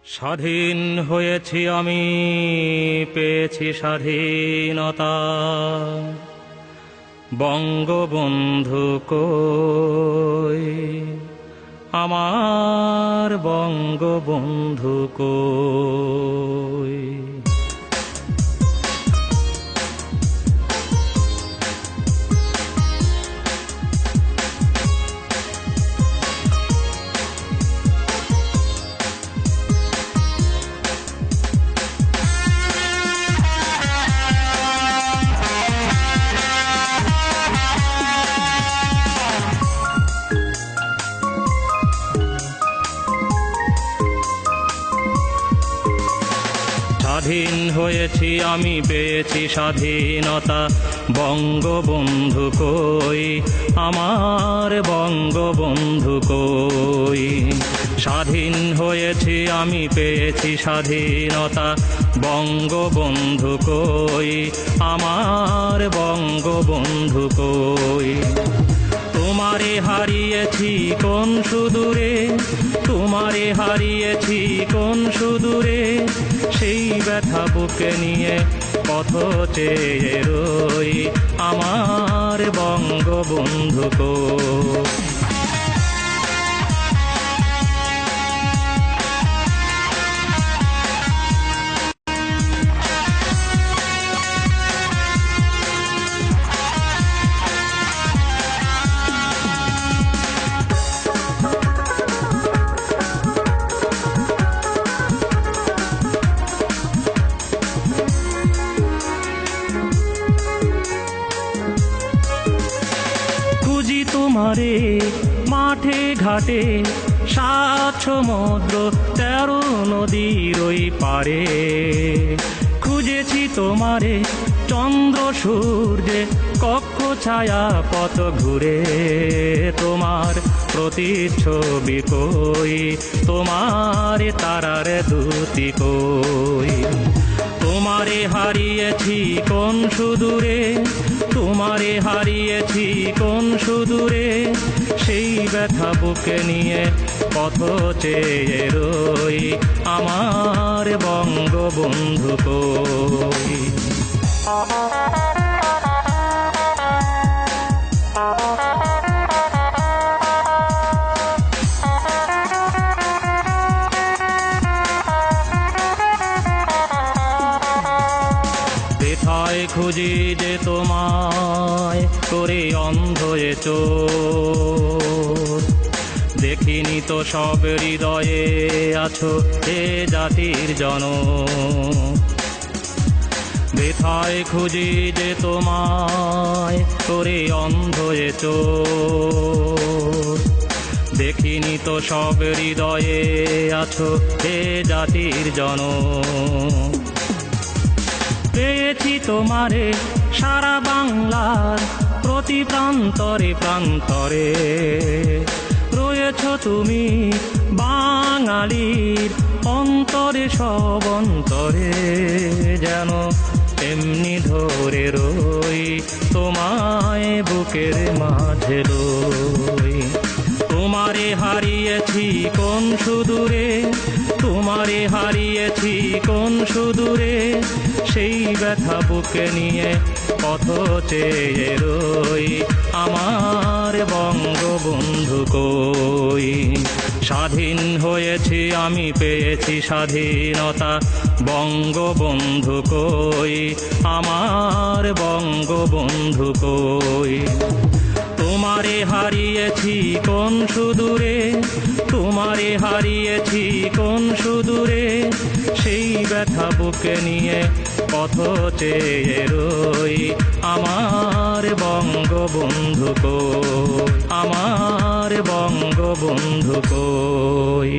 স্বাধীন হয়েছি আমি, পেয়েছি স্বাধীনতা। বঙ্গবন্ধু কই, আমার বঙ্গবন্ধু কই। স্বাধীন হয়েছি আমি, পেয়েছি স্বাধীনতা। বঙ্গবন্ধু কই, আমার বঙ্গবন্ধু কই। স্বাধীন হয়েছি আমি, পেয়েছি স্বাধীনতা। বঙ্গবন্ধু কই, আমার বঙ্গবন্ধু কই। তোমারে হারিয়েছি কোন সুদূরে, তোমারে হারিয়েছি কোন সুদূরে। সেই ব্যথা বুকে নিয়ে পথ চেয়ে রই, আমার বঙ্গবন্ধু কই। তোমারে মাঠে ঘাটে, সাত সমুদ্র 13 নদীর ওই পারে। খুঁজেছি তোমারে চন্দ্র সূর্যে, কক্ষ ছায়া পথ ঘুরে। তোমার প্রতিচ্ছবি কই, তোমার তারার দুতি কই। তোমারে হারিয়েছি কোন সুদূরে, তোমারে হারিয়েছি কোন সুদূরে। সেই ব্যথা বুকে নিয়ে পথ চেয়ে রই, আমার বঙ্গবন্ধু কই। খুঁজি যে তোমায় করে অন্ধ এ চোখ, দেখিনি তো সব হৃদয়ে আছো এ জাতির জনক। ব্যথায় খুঁজি যে তোমায় করে অন্ধ এ চোখ, দেখিনি তো সব হৃদয়ে আছো এ জাতির জনক। পেয়েছি তোমারে সারা বাংলার প্রতি প্রান্তরে প্রান্তরে। রয়েছ তুমি বাঙালির অন্তরে, সব অন্তরে। যেন এমনি ধরে রই, তোমায় বুকের মাঝে লই। তোমারে হারিয়েছি কোন সুদূরে, তোমারে হারিয়েছি কোন সুদূরে। সেই ব্যথা বুকে নিয়ে পথ চেয়ে রই, আমার বঙ্গবন্ধু কই। স্বাধীন হয়েছি আমি, পেয়েছি স্বাধীনতা। বঙ্গবন্ধু কই, আমার বঙ্গবন্ধু কই। তোমারে হারিয়েছি কোন সুদূরে, তোমারে হারিয়েছি কোন সুদূরে। সেই ব্যথা বুকে নিয়ে পথ চেয়ে রই, আমার বঙ্গবন্ধু কই, আমার বঙ্গবন্ধু কই।